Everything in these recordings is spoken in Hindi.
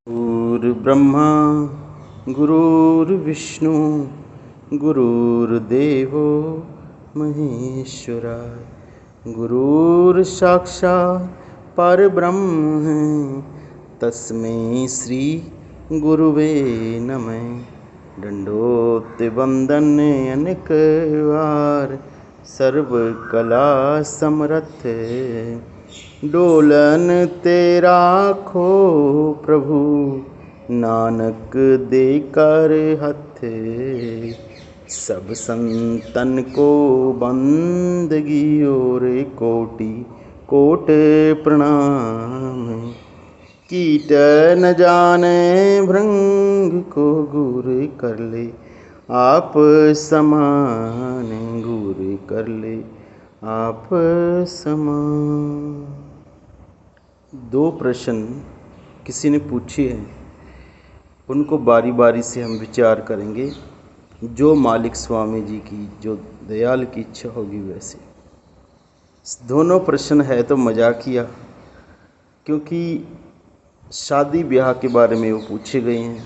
गुरुर्ब्रह्मा गुरुर्विष्णु गुरुर्देवो महेश्वराय। गुरुर्साक्षात् परब्रह्म है, तस्मै श्री गुरुवे नमः। दंडोत वंदन अनेक बार, सर्व कला समर्थ डोलन तेरा खो प्रभु, नानक दे कर हथ। सब संतन को बंदगी और कोटि कोट प्रणाम। कीट न जाने भृंग को गुर कर ले, आप समान गुर कर ले आप समान। दो प्रश्न किसी ने पूछे हैं, उनको बारी बारी से हम विचार करेंगे। जो मालिक स्वामी जी की, जो दयाल की इच्छा होगी वैसे। दोनों प्रश्न है तो मजाकिया, क्योंकि शादी ब्याह के बारे में वो पूछे गए हैं,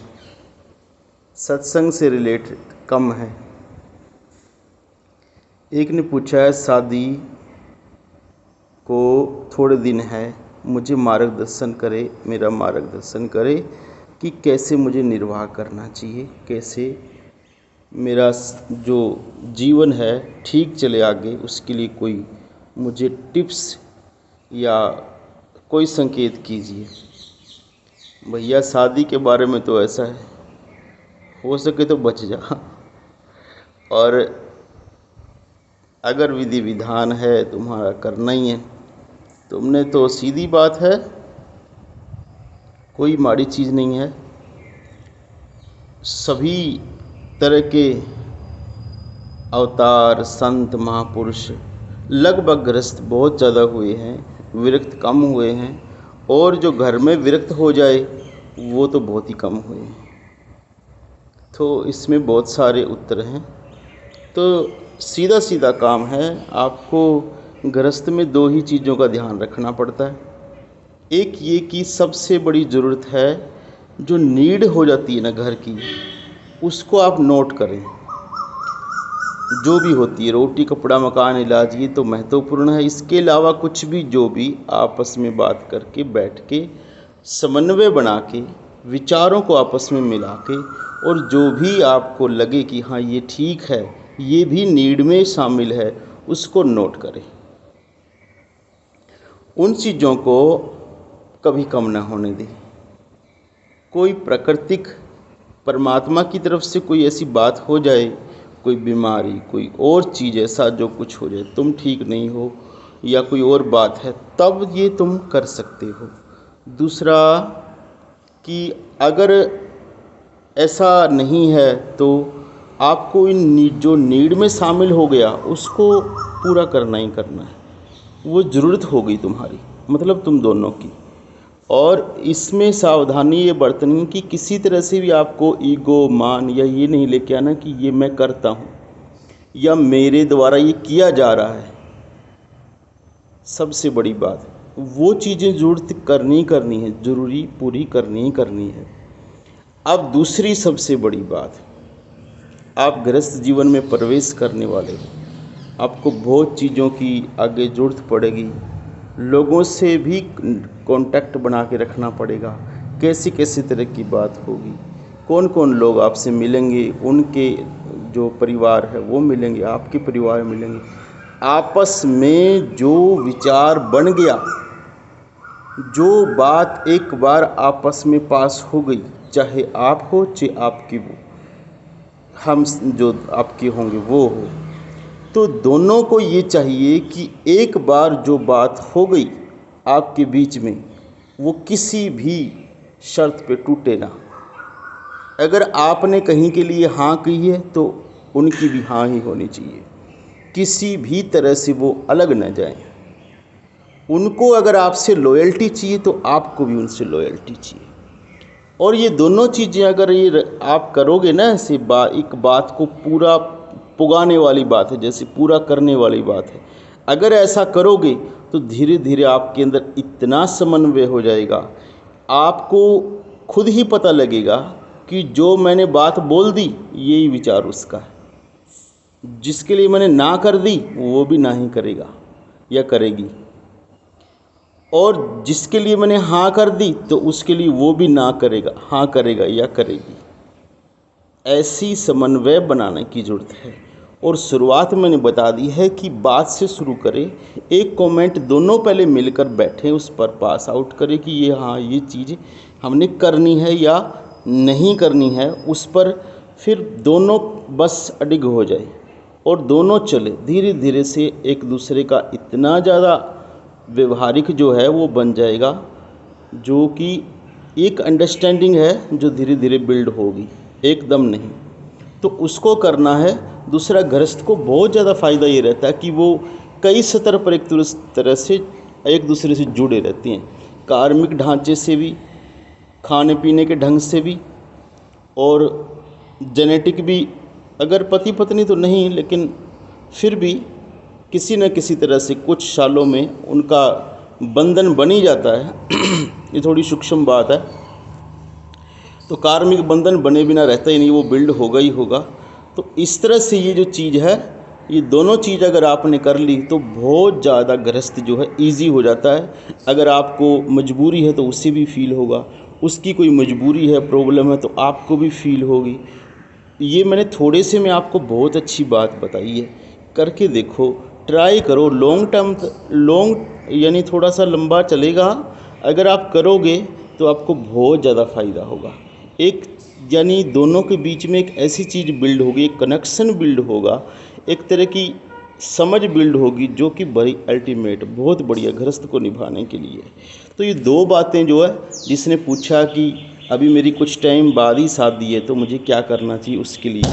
सत्संग से रिलेटेड कम है। एक ने पूछा है, शादी को थोड़े दिन है, मुझे मार्गदर्शन करे, मेरा मार्गदर्शन करे कि कैसे मुझे निर्वाह करना चाहिए, कैसे मेरा जो जीवन है ठीक चले आगे। उसके लिए कोई मुझे टिप्स या कोई संकेत कीजिए। भैया शादी के बारे में तो ऐसा है, हो सके तो बच जा, और अगर विधि विधान है तुम्हारा करना ही है, तुमने तो सीधी बात है, कोई माड़ी चीज़ नहीं है। सभी तरह के अवतार संत महापुरुष लगभग ग्रस्त बहुत ज़्यादा हुए हैं, विरक्त कम हुए हैं, और जो घर में विरक्त हो जाए वो तो बहुत ही कम हुए हैं। तो इसमें बहुत सारे उत्तर हैं। तो सीधा सीधा काम है, आपको गृहस्थ में दो ही चीज़ों का ध्यान रखना पड़ता है। एक ये कि सबसे बड़ी ज़रूरत है, जो नीड हो जाती है ना घर की, उसको आप नोट करें। जो भी होती है, रोटी कपड़ा मकान इलाज, ये तो महत्वपूर्ण है। इसके अलावा कुछ भी, जो भी आपस में बात करके बैठ के समन्वय बना के विचारों को आपस में मिला के, और जो भी आपको लगे कि हाँ ये ठीक है, ये भी नीड में शामिल है, उसको नोट करें। उन चीज़ों को कभी कम ना होने दें। कोई प्राकृतिक परमात्मा की तरफ से कोई ऐसी बात हो जाए, कोई बीमारी, कोई और चीज़, ऐसा जो कुछ हो जाए, तुम ठीक नहीं हो या कोई और बात है, तब ये तुम कर सकते हो। दूसरा कि अगर ऐसा नहीं है तो आपको इन जो नीड में शामिल हो गया उसको पूरा करना ही करना है। वो ज़रूरत हो गई तुम्हारी, मतलब तुम दोनों की। और इसमें सावधानी ये बरतनी कि किसी तरह से भी आपको ईगो, मान या ये नहीं लेके आना कि ये मैं करता हूँ या मेरे द्वारा ये किया जा रहा है। सबसे बड़ी बात, वो चीज़ें ज़रूरत करनी है, ज़रूरी पूरी करनी है। अब दूसरी सबसे बड़ी बात, आप गृहस्थ जीवन में प्रवेश करने वाले हो, आपको बहुत चीज़ों की आगे ज़रूरत पड़ेगी। लोगों से भी कांटेक्ट बना के रखना पड़ेगा, कैसी कैसी तरह की बात होगी, कौन कौन लोग आपसे मिलेंगे, उनके जो परिवार है वो मिलेंगे, आपके परिवार मिलेंगे। आपस में जो विचार बन गया, जो बात एक बार आपस में पास हो गई, चाहे आप हो चाहे आपकी वो, हम जो आपके होंगे वो हो, तो दोनों को ये चाहिए कि एक बार जो बात हो गई आपके बीच में, वो किसी भी शर्त पे टूटे ना। अगर आपने कहीं के लिए हाँ कही है तो उनकी भी हाँ ही होनी चाहिए, किसी भी तरह से वो अलग न जाए। उनको अगर आपसे लॉयल्टी चाहिए तो आपको भी उनसे लॉयल्टी चाहिए। और ये दोनों चीज़ें अगर ये आप करोगे ना, ऐसे एक बात को पूरा पुगाने वाली बात है, जैसे पूरा करने वाली बात है, अगर ऐसा करोगे तो धीरे धीरे आपके अंदर इतना समन्वय हो जाएगा, आपको खुद ही पता लगेगा कि जो मैंने बात बोल दी यही विचार उसका है, जिसके लिए मैंने ना कर दी वो भी ना ही करेगा या करेगी, और जिसके लिए मैंने हाँ कर दी तो उसके लिए वो भी ना करेगा, हाँ करेगा या करेगी। ऐसी समन्वय बनाने की ज़रूरत है। और शुरुआत मैंने बता दी है कि बात से शुरू करें, एक कमेंट दोनों पहले मिलकर बैठें, उस पर पास आउट करें कि ये हाँ ये चीज़ हमने करनी है या नहीं करनी है, उस पर फिर दोनों बस अडिग हो जाए और दोनों चले। धीरे धीरे से एक दूसरे का इतना ज़्यादा व्यवहारिक जो है वो बन जाएगा, जो कि एक अंडरस्टैंडिंग है जो धीरे धीरे बिल्ड होगी, एकदम नहीं। तो उसको करना है। दूसरा, गृहस्थ को बहुत ज़्यादा फ़ायदा ये रहता है कि वो कई स्तर पर एक तरह से एक दूसरे से जुड़े रहते हैं, कार्मिक ढांचे से भी, खाने पीने के ढंग से भी, और जेनेटिक भी। अगर पति पत्नी तो नहीं, लेकिन फिर भी किसी न किसी तरह से कुछ सालों में उनका बंधन बन ही जाता है। ये थोड़ी सूक्ष्म बात है। तो कार्मिक बंधन बने बिना रहता ही नहीं, वो बिल्ड होगा ही होगा। तो इस तरह से ये जो चीज़ है, ये दोनों चीज़ अगर आपने कर ली तो बहुत ज़्यादा गृहस्थ जो है ईजी हो जाता है। अगर आपको मजबूरी है तो उससे भी फील होगा, उसकी कोई मजबूरी है, प्रॉब्लम है तो आपको भी फील होगी। ये मैंने थोड़े से में आपको बहुत अच्छी बात बताई है, करके देखो, ट्राई करो। लॉन्ग टर्म, लॉन्ग यानी थोड़ा सा लंबा चलेगा। अगर आप करोगे तो आपको बहुत ज़्यादा फ़ायदा होगा। एक यानी दोनों के बीच में एक ऐसी चीज़ बिल्ड होगी, एक कनेक्शन बिल्ड होगा, एक तरह की समझ बिल्ड होगी, जो कि बड़ी अल्टीमेट, बहुत बढ़िया गृहस्थ को निभाने के लिए। तो ये दो बातें जो है, जिसने पूछा कि अभी मेरी कुछ टाइम बाद ही शादी है तो मुझे क्या करना चाहिए उसके लिए,